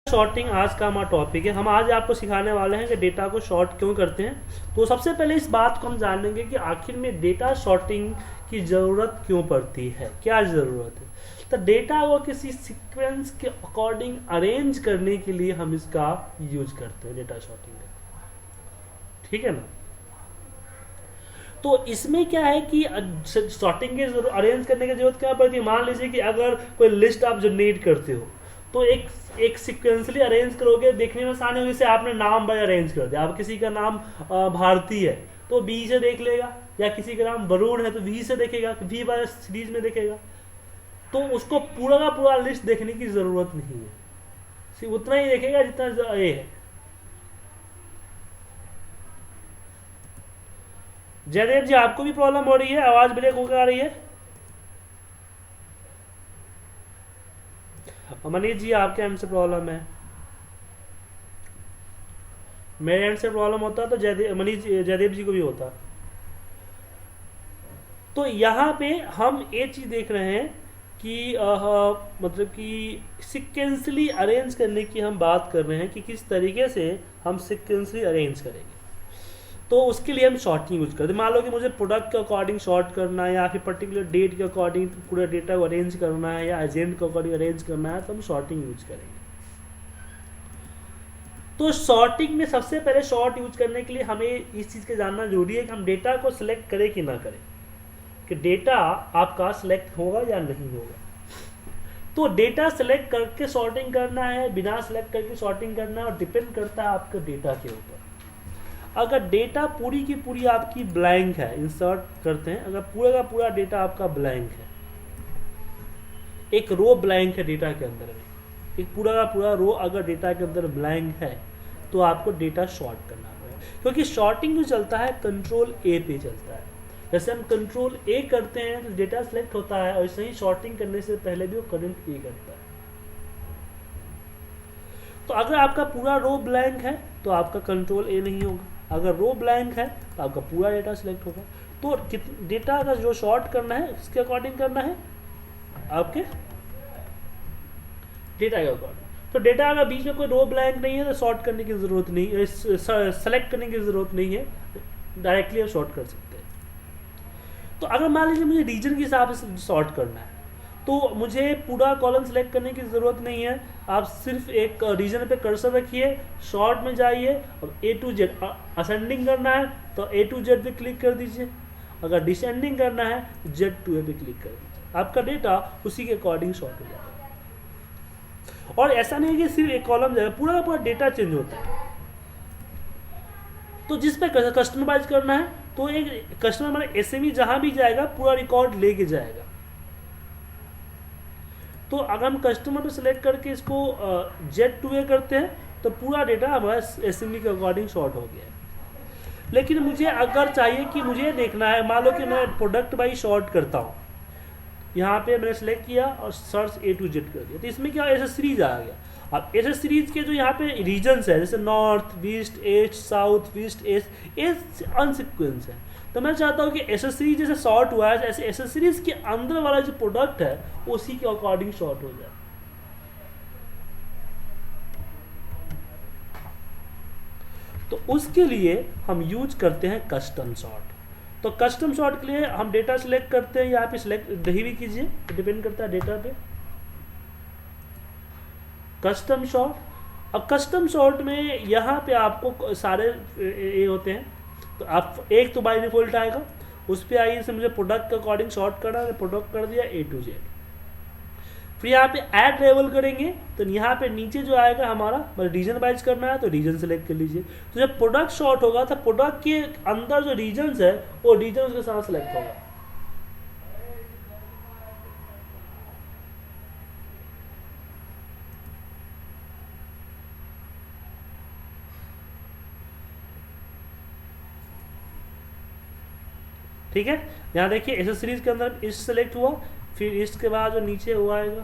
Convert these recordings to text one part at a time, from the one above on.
Shorting आज का हमारा टॉपिक है। हम आज आपको सिखाने वाले हैं कि डेटा को शॉर्ट क्यों करते हैं। तो सबसे पहले इस बात को हम जानेंगे कि आखिर में डेटा शॉर्टिंग की ज़रूरत क्यों पड़ती है, क्या ज़रूरत है। तो डेटा को किसी सीक्वेंस के अकॉर्डिंग अरेंज करने के लिए हम इसका यूज करते हैं, डेटा शॉर्टिंग का। ठीक है ना। तो इसमें क्या है कि शॉर्टिंग के अरेंज करने की जरूरत क्या पड़ती है। मान लीजिए कि अगर कोई लिस्ट आप जनरेट करते हो तो एक सिक्वेंसली अरेंज करोगे, देखने में आसानी होगी। जैसे आपने नाम बाय अरेंज कर दिया, आप किसी का नाम भारती है तो बी से देख लेगा, या किसी का नाम वरुण है तो वी से देखेगा, वी बाय सीरीज में देखेगा। तो उसको पूरा का पूरा लिस्ट देखने की जरूरत नहीं है, सिर्फ उतना ही देखेगा जितना ये है। जयदेव जी, आपको भी प्रॉब्लम हो रही है, आवाज ब्रेक होकर आ रही है। मनीष जी, आपके एंड से प्रॉब्लम है, मेरे एंड से प्रॉब्लम होता तो जयदेव जी को भी होता। तो यहाँ पे हम ये चीज देख रहे हैं कि मतलब कि सिक्वेंसली अरेंज करने की हम बात कर रहे हैं कि किस तरीके से हम सिक्वेंसली अरेंज करेंगे। तो उसके लिए हम शॉर्टिंग यूज करते हैं। मान लो कि मुझे प्रोडक्ट के अकॉर्डिंग शॉर्ट करना है, या फिर पर्टिकुलर डेट के अकॉर्डिंग पूरा डेटा को अरेंज करना है, या एजेंट के अकॉर्डिंग अरेंज करना है, तो हम शॉर्टिंग यूज करेंगे। तो शॉर्टिंग में सबसे पहले शॉर्ट यूज करने के लिए हमें इस चीज़ के जानना जरूरी है कि हम डेटा को सिलेक्ट करें कि ना करें, कि डेटा आपका सिलेक्ट होगा या नहीं होगा। तो डेटा सिलेक्ट करके शॉर्टिंग करना है, बिना सिलेक्ट करके शॉर्टिंग करना है, और डिपेंड करता है आपके डेटा के ऊपर। अगर डेटा पूरी की पूरी आपकी ब्लैंक है, इंसर्ट करते हैं, अगर पूरा का पूरा डेटा आपका ब्लैंक है, एक रो ब्लैंक है डेटा के अंदर में, एक पूरा का पूरा रो अगर डेटा के अंदर ब्लैंक है, तो आपको डेटा शॉर्ट करना पड़ेगा। क्योंकि शॉर्टिंग जो चलता है कंट्रोल ए पे चलता है। जैसे हम कंट्रोल ए करते हैं तो डेटा सिलेक्ट होता है, और वैसे ही शॉर्टिंग करने से पहले भी वो करंट ए करता है। तो अगर आपका पूरा रो ब्लैंक है तो आपका कंट्रोल ए नहीं होगा, अगर रो ब्लैंक है तो आपका पूरा डेटा सिलेक्ट होगा। तो डेटा का जो शॉर्ट करना है इसके अकॉर्डिंग करना है, आपके डेटा के अकॉर्डिंग। तो डेटा अगर बीच में कोई रो ब्लैंक नहीं है तो शॉर्ट करने की जरूरत नहीं है, सेलेक्ट करने की जरूरत नहीं है, डायरेक्टली आप शॉर्ट कर सकते हैं। तो अगर मान लीजिए मुझे रीजन के हिसाब से शॉर्ट करना है, तो मुझे पूरा कॉलम सेलेक्ट करने की ज़रूरत नहीं है। आप सिर्फ एक रीजन पे कर्सर रखिए, शॉर्ट में जाइए, और ए टू जेड असेंडिंग करना है तो ए टू जेड पे क्लिक कर दीजिए, अगर डिसेंडिंग करना है जेड टू ए पे क्लिक कर दीजिए। आपका डेटा उसी के अकॉर्डिंग शॉर्ट हो जाएगा। और ऐसा नहीं है कि सिर्फ एक कॉलम जाएगा, पूरा का पूरा डेटा चेंज होता है। तो जिस पे कस्टमाइज करना है तो एक कस्टमर मतलब एसएमई जहां भी जाएगा पूरा रिकॉर्ड लेके जाएगा। तो अगर हम कस्टमर पे सिलेक्ट करके इसको जेड टू ए करते हैं तो पूरा डेटा हमारा एसएमई के अकॉर्डिंग शॉर्ट हो गया है। लेकिन मुझे अगर चाहिए कि मुझे देखना है, मान लो कि मैं प्रोडक्ट बाई शॉर्ट करता हूँ, यहाँ पे मैंने सेलेक्ट किया और सर्च ए टू जेड कर दिया, तो इसमें क्या ऐसा सीरीज आ गया। अब ऐसे सीरीज के जो यहाँ पे रीजन्स है, जैसे north, east, east, south, west, east, ये अनसिक्वेंस है। तो मैं चाहता हूँ कि ऐसा सीरीज जैसे शॉर्ट हुआ है, ऐसे ऐसे सीरीज के अंदर वाला जो प्रोडक्ट है उसी के अकॉर्डिंग शॉर्ट हो जाए। तो उसके लिए हम यूज करते हैं कस्टम शॉर्ट। तो कस्टम शॉर्ट के लिए हम डेटा सिलेक्ट करते हैं, यहाँ पे सिलेक्ट दही भी कीजिए, डिपेंड करता है डेटा पे। कस्टम शॉर्ट, अब कस्टम शॉर्ट में यहाँ पे आपको सारे ये होते हैं। तो आप एक तो बाय डिफॉल्ट आएगा, उस पर आइए, से मुझे प्रोडक्ट के अकॉर्डिंग शॉर्ट करना है, प्रोडक्ट कर दिया ए टू जेड। फिर यहाँ पे ऐड लेवल करेंगे तो यहाँ पे नीचे जो आएगा हमारा, मतलब रीजन वाइज करना है तो रीजन सेलेक्ट कर लीजिए। तो जब प्रोडक्ट शॉर्ट होगा तो प्रोडक्ट के अंदर जो रीजन्स है वो रीजन के साथ सेलेक्ट होगा। ठीक है, यहाँ देखिए एसेसरीज के अंदर ईस्ट सेलेक्ट हुआ, फिर ईस्ट के बाद जो नीचे हुआ आएगा,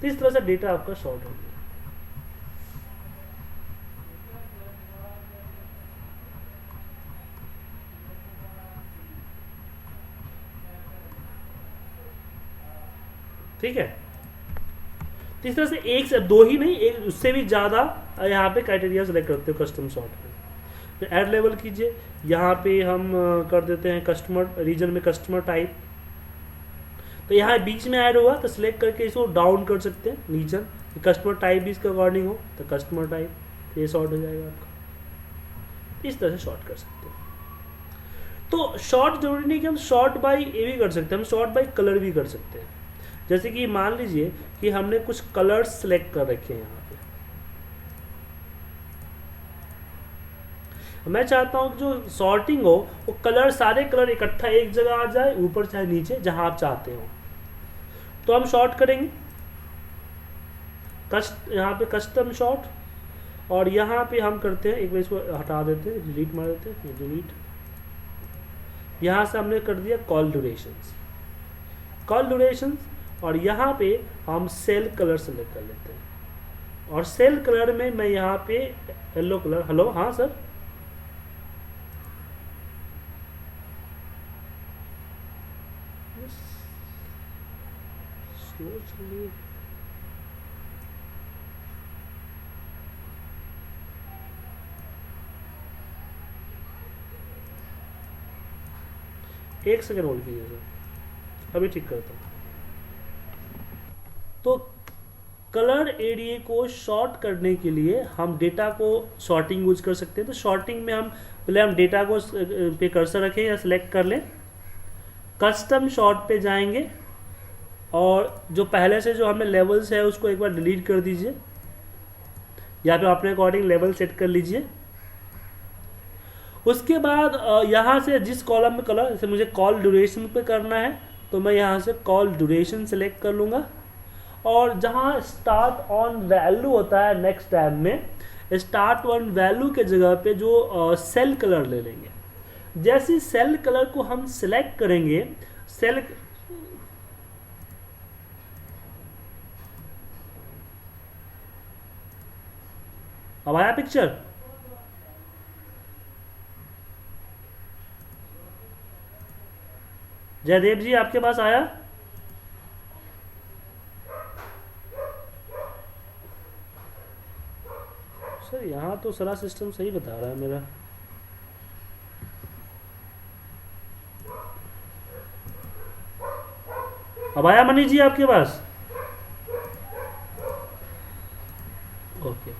तो इस तरह से डेटा आपका शॉर्ट हो गया। ठीक है। तो इस तरह से एक से दो ही नहीं, एक उससे भी ज़्यादा यहाँ पे क्राइटेरिया सेलेक्ट करते हो कस्टम सॉर्ट में। ऐड लेवल कीजिए, यहाँ पे हम कर देते हैं कस्टमर रीजन में कस्टमर टाइप। तो यहाँ बीच में ऐड हुआ तो सिलेक्ट करके इसको डाउन कर सकते हैं रीजन, कस्टमर टाइप भी इसके अकॉर्डिंग हो तो कस्टमर टाइप ये सॉर्ट हो जाएगा आपका। इस तरह से शॉर्ट कर सकते हैं। तो शॉर्ट जरूरी नहीं कि हम शॉर्ट बाई ये भी कर सकते हैं, हम शॉर्ट बाई कलर भी कर सकते हैं। जैसे कि मान लीजिए कि हमने कुछ कलर्स सेलेक्ट कर रखे हैं यहाँ पे, मैं चाहता हूँ कि जो सॉर्टिंग हो वो कलर सारे कलर इकट्ठा एक जगह आ जाए, ऊपर चाहे नीचे जहाँ आप चाहते हो। तो हम शॉर्ट करेंगे यहाँ पे कस्टम शॉर्ट, और यहाँ पे हम करते हैं एक बार इसको हटा देते हैं, डिलीट मार देते हैं, डिलीट। यहाँ से हमने कर दिया कॉल ड्यूरेशंस, और यहाँ पे हम सेल कलर सेलेक्ट कर लेते हैं। और सेल कलर में मैं यहाँ पे येलो कलर, हेलो हाँ सर, एक सेकेंड होल्ड कीजिए सर, अभी ठीक करता हूँ। तो कलर एरिया को शॉर्ट करने के लिए हम डेटा को शॉर्टिंग यूज कर सकते हैं। तो शॉर्टिंग में हम पहले हम डेटा को पे कर्सर रखें या सिलेक्ट कर लें, कस्टम शॉर्ट पे जाएंगे, और जो पहले से जो हमें लेवल्स है उसको एक बार डिलीट कर दीजिए, या फिर अपने अकॉर्डिंग लेवल सेट कर लीजिए। उसके बाद यहाँ से जिस कॉलम में कलर, जैसे मुझे कॉल ड्यूरेशन पे करना है तो मैं यहाँ से कॉल ड्यूरेशन सेलेक्ट कर लूँगा, और जहाँ स्टार्ट ऑन वैल्यू होता है नेक्स्ट टैब में, स्टार्ट ऑन वैल्यू के जगह पे जो सेल कलर ले लेंगे। जैसे सेल कलर को हम सिलेक्ट करेंगे, सेल अब आया पिक्चर, जयदेव जी आपके पास आया? सर यहाँ तो सारा सिस्टम सही बता रहा है मेरा। अब आया मनीष जी आपके पास? ओके।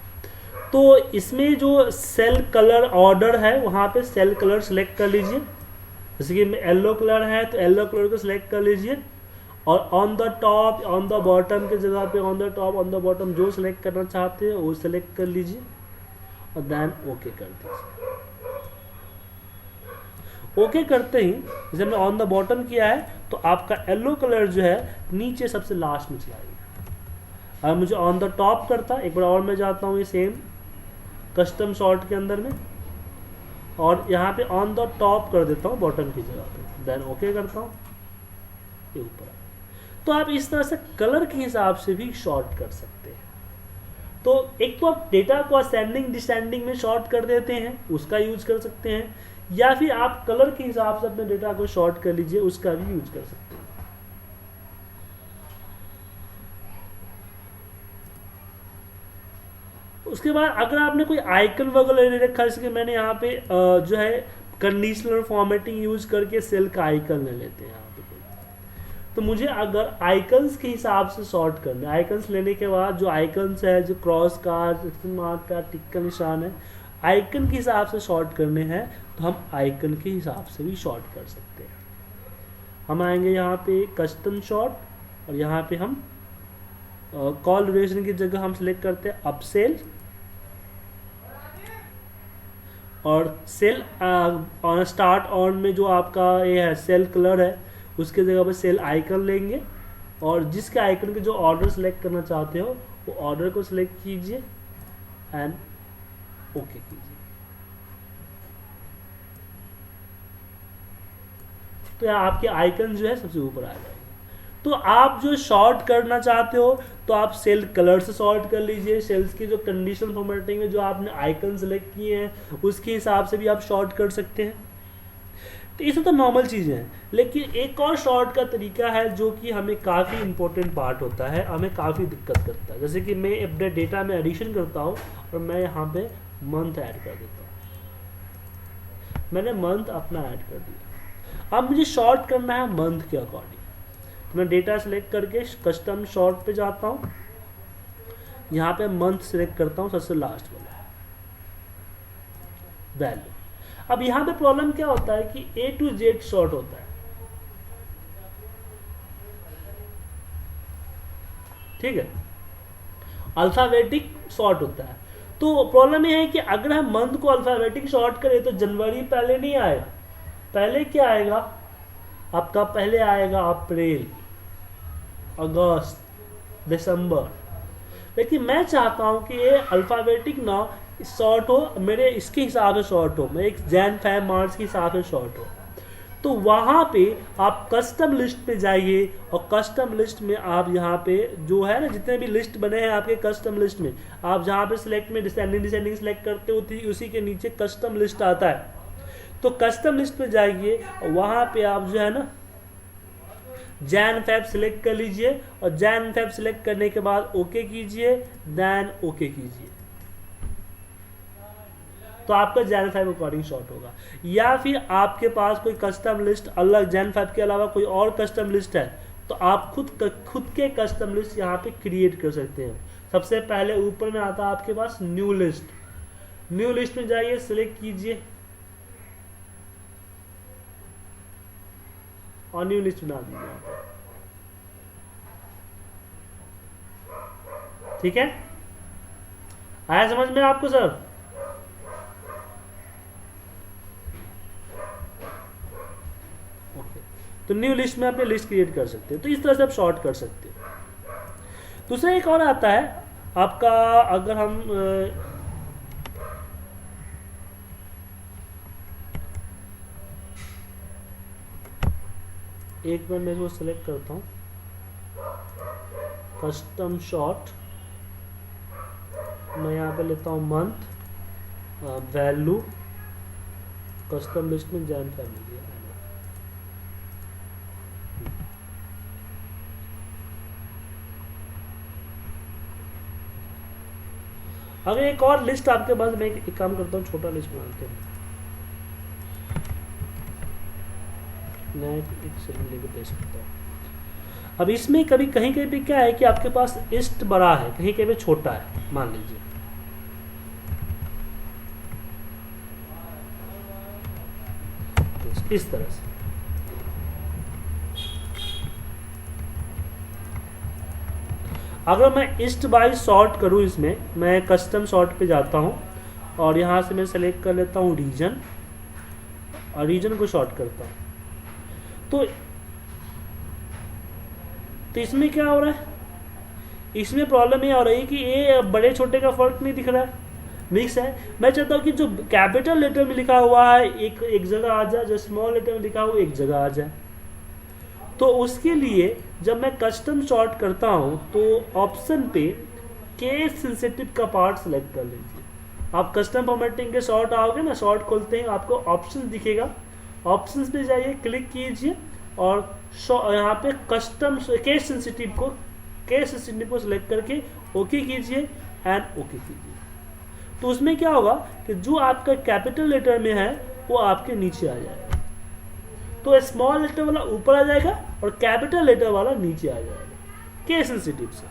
तो इसमें जो सेल कलर ऑर्डर है वहाँ पे सेल कलर सेलेक्ट कर लीजिए। जैसे कि येलो कलर है तो येलो कलर को सिलेक्ट कर लीजिए, और on the top on the bottom के जगह पे on the top on the bottom जो सिलेक्ट करना चाहते हैं वो सिलेक्ट कर लीजिए, और देन ओके कर दीजिए। ओके करते ही जैसे हमने ऑन द बॉटम किया है तो आपका येलो कलर जो है नीचे सबसे लास्ट में चला गया। अब मुझे ऑन द टॉप करता, एक बार और मैं जाता हूँ ये सेम कस्टम शॉर्ट के अंदर में, और यहाँ पे ऑन द टॉप कर देता हूँ बॉटम की जगह पे, देन ओके करता हूँ, ये ऊपर। तो आप इस तरह से कलर के हिसाब से भी शॉर्ट कर सकते हैं। तो एक तो आप डेटा को असेंडिंग डिसेंडिंग में शॉर्ट कर देते हैं, उसका यूज कर सकते हैं, या फिर आप कलर के हिसाब से अपने डेटा को शॉर्ट कर लीजिए, उसका भी यूज कर सकते हैं। उसके बाद अगर आपने कोई आइकन वगैरह ले रखा है, जैसे कि मैंने यहाँ पे जो है कंडीशनल फॉर्मेटिंग यूज करके सेल का आइकन ले लेते हैं यहाँ पे। तो मुझे अगर आइकन्स के हिसाब से सॉर्ट करना है, आइकन्स लेने के बाद जो आइकन्स है, जो क्रॉस का, मार्क का, टिक का निशान है, आइकन के हिसाब से शॉर्ट करने हैं तो हम आइकन के हिसाब से भी शॉर्ट कर सकते हैं। हम आएंगे यहाँ पे कस्टम शॉर्ट, और यहाँ पे हम कॉल ड्यूरेशन की जगह हम सिलेक्ट करते हैं अपसेल, और सेल ऑन स्टार्ट ऑन में जो आपका ये है सेल कलर है उसके जगह पर सेल आइकन लेंगे, और जिसके आइकन के जो ऑर्डर सेलेक्ट करना चाहते हो वो ऑर्डर को सिलेक्ट कीजिए एंड ओके कीजिए। तो यहाँ आपके आइकन जो है सबसे ऊपर आ जाएंगे। तो आप जो शॉर्ट करना चाहते हो तो आप सेल कलर से शॉर्ट कर लीजिए, सेल्स की जो कंडीशनल फॉर्मेटिंग में जो आपने आइकन सेलेक्ट किए हैं उसके हिसाब से भी आप शॉर्ट कर सकते हैं। तो ये सब तो नॉर्मल चीज़ें हैं, लेकिन एक और शॉर्ट का तरीका है जो कि हमें काफ़ी इंपॉर्टेंट पार्ट होता है, हमें काफ़ी दिक्कत करता है। जैसे कि मैं अपने डेटा में एडिशन करता हूँ और मैं यहाँ पे मंथ ऐड कर देता हूँ, मैंने मंथ अपना ऐड कर दिया। अब मुझे शॉर्ट करना है मंथ के अकॉर्डिंग, तो मैं डेटा सेलेक्ट करके कस्टम शॉर्ट पे जाता हूँ, यहाँ पे मंथ सेलेक्ट करता हूँ सबसे लास्ट वाला वैल्यू। अब यहाँ पे प्रॉब्लम क्या होता है कि A to Z शॉर्ट होता है, ठीक है, अल्फाबेटिक शॉर्ट होता है। तो प्रॉब्लम ये है कि अगर हम मंथ को अल्फाबेटिक शॉर्ट करें तो जनवरी पहले नहीं आएगा, पहले क्या आएगा आपका, पहले आएगा अप्रैल, अगस्त, दिसंबर। लेकिन मैं चाहता हूं कि ये अल्फाबेटिक ना शॉर्ट हो, मेरे इसके हिसाब से शॉर्ट हो, मैं एक जैन फैब मार्च के हिसाब से शॉर्ट हो। तो वहाँ पे आप कस्टम लिस्ट पे जाइए और कस्टम लिस्ट में आप यहाँ पे जो है ना, जितने भी लिस्ट बने हैं आपके कस्टम लिस्ट में, आप जहाँ पे सिलेक्ट में डिसेंडिंग सेलेक्ट करते हो उसी के नीचे कस्टम लिस्ट आता है। तो कस्टम लिस्ट पे जाइए और वहाँ पे आप जो है ना जैन फैब सिलेक्ट कर लीजिए और जैन फैब सिलेक्ट करने के बाद ओके कीजिए, देन ओके कीजिए, तो आपका जैन फैब अकॉर्डिंग शॉर्ट होगा। या फिर आपके पास कोई कस्टम लिस्ट अलग जैन फैब के अलावा कोई और कस्टम लिस्ट है तो आप खुद के कस्टम लिस्ट यहाँ पे क्रिएट कर सकते हैं। सबसे पहले ऊपर में आता है आपके पास न्यू लिस्ट, न्यू लिस्ट में जाइए, सिलेक्ट कीजिए और न्यू लिस्ट बना दीजिए यहाँ पे, ठीक है। आया समझ में आपको सर? तो न्यू लिस्ट में अपने लिस्ट क्रिएट कर सकते हैं। तो इस तरह से आप शॉर्ट कर सकते हैं। दूसरा एक और आता है आपका, अगर हम एक बार मैं इसको सेलेक्ट करता हूँ, कस्टम शॉर्ट, मैं यहाँ पे लेता हूँ मंथ, वैल्यू, कस्टम लिस्ट में जैन फैमिली दिया। अगर एक और लिस्ट आपके पास, मैं एक काम करता हूँ, छोटा लिस्ट बनाते हैं, मैं एक सेकंड लेके दे सकता हूँ। अब इसमें कभी कहीं कहीं पे क्या है कि आपके पास लिस्ट बड़ा है, कहीं कहीं पे छोटा है, मान लीजिए इस तरह से। अगर मैं ईस्ट बाय सॉर्ट करूँ, इसमें मैं कस्टम सॉर्ट पे जाता हूँ और यहाँ से मैं सेलेक्ट कर लेता हूँ रीजन और रीजन को शॉर्ट करता हूँ। तो इसमें क्या हो रहा है, इसमें प्रॉब्लम ये हो रही है कि ये बड़े छोटे का फर्क नहीं दिख रहा है, मिक्स है। मैं चाहता हूँ कि जो कैपिटल लेटर में लिखा हुआ है एक जगह आ जाए, जो स्मॉल लेटर में लिखा हुआ एक जगह आ जाए। तो उसके लिए जब मैं कस्टम शॉर्ट करता हूँ तो ऑप्शन पे केस सेंसिटिव का पार्ट सेलेक्ट कर लीजिए। आप कस्टम फॉर्मेटिंग के शॉर्ट आओगे ना, शॉर्ट खोलते हैं आपको ऑप्शन दिखेगा, ऑप्शंस पे जाइए, क्लिक कीजिए और यहाँ पे कस्टम केस सेंसिटिव को सिलेक्ट करके ओके कीजिए एंड ओके कीजिए। तो उसमें क्या होगा कि जो आपका कैपिटल लेटर में है वो आपके नीचे आ जाएगा, तो स्मॉल लेटर वाला ऊपर आ जाएगा और कैपिटल लेटर वाला नीचे आ जाएगा केस सेंसिटिव से।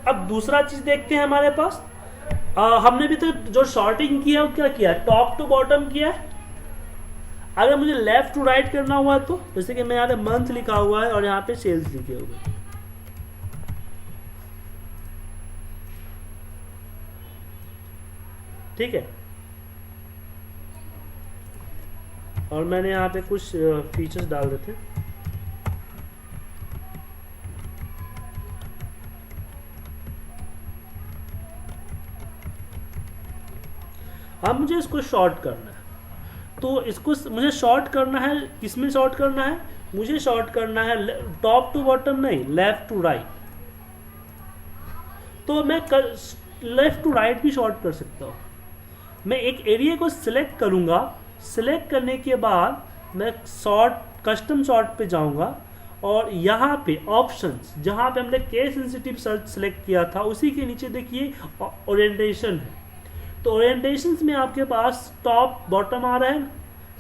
अब दूसरा चीज देखते हैं हमारे पास, हमने भी तो जो शॉर्टिंग किया वो क्या किया, टॉप टू बॉटम किया है। अगर मुझे लेफ्ट टू राइट करना हुआ तो जैसे कि मैं यहाँ पे मंथ लिखा हुआ है और यहाँ पे सेल्स लिखे हुए हैं, ठीक है। और मैंने यहाँ पे कुछ फीचर्स डाल देते हैं। अब मुझे इसको शॉर्ट करना है, तो इसको मुझे शॉर्ट करना है, किसमें शॉर्ट करना है, मुझे शॉर्ट करना है टॉप टू बॉटम नहीं, लेफ्ट टू राइट। तो मैं लेफ्ट टू राइट भी शॉर्ट कर सकता हूँ। मैं एक एरिया को सिलेक्ट करूंगा सिलेक्ट करने के बाद मैं सॉर्ट, कस्टम सॉर्ट पे जाऊंगा और यहाँ पे ऑप्शंस, जहाँ पे हमने केस सेंसिटिव सर्च सेलेक्ट किया था उसी के नीचे देखिए ओरिएंटेशन है। तो ओरिएंटेशन में आपके पास टॉप बॉटम आ रहा है,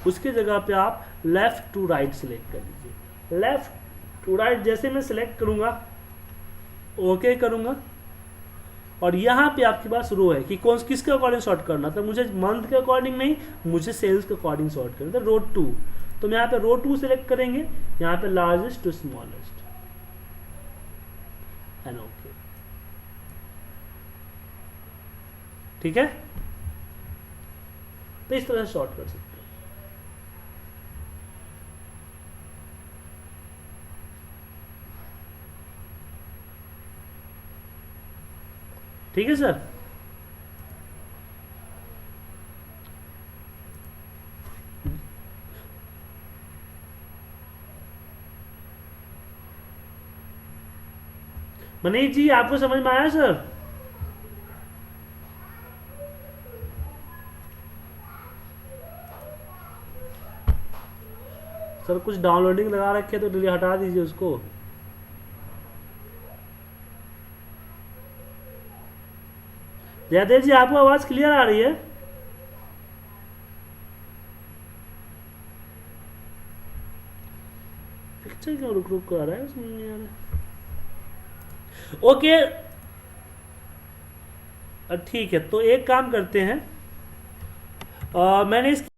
उसके जगह पे आप लेफ्ट टू राइट सेलेक्ट कर लीजिए। लेफ्ट टू राइट जैसे मैं सेलेक्ट करूँगा, ओके करूँगा, और यहाँ पे आपके पास रो है कि कौन किसके अकॉर्डिंग सॉर्ट करना था। मुझे मंथ के अकॉर्डिंग नहीं, मुझे सेल्स के अकॉर्डिंग सॉर्ट करना था, रो 2। तो हम यहाँ पे रो 2 सेलेक्ट करेंगे, यहाँ पे largest to smallest and okay. ठीक है, तो इस तरह से सॉर्ट कर सकते हैं। ठीक है सर। मनीष जी आपको समझ में आया सर? सर कुछ डाउनलोडिंग लगा रखे तो डिलीट हटा दीजिए उसको। जयदेव जी आपको आवाज क्लियर आ रही है? पिक्चर क्यों रुक रुक कर आ रहा है, समझ नहीं आ रहा। ओके ठीक है, तो एक काम करते हैं, मैंने इस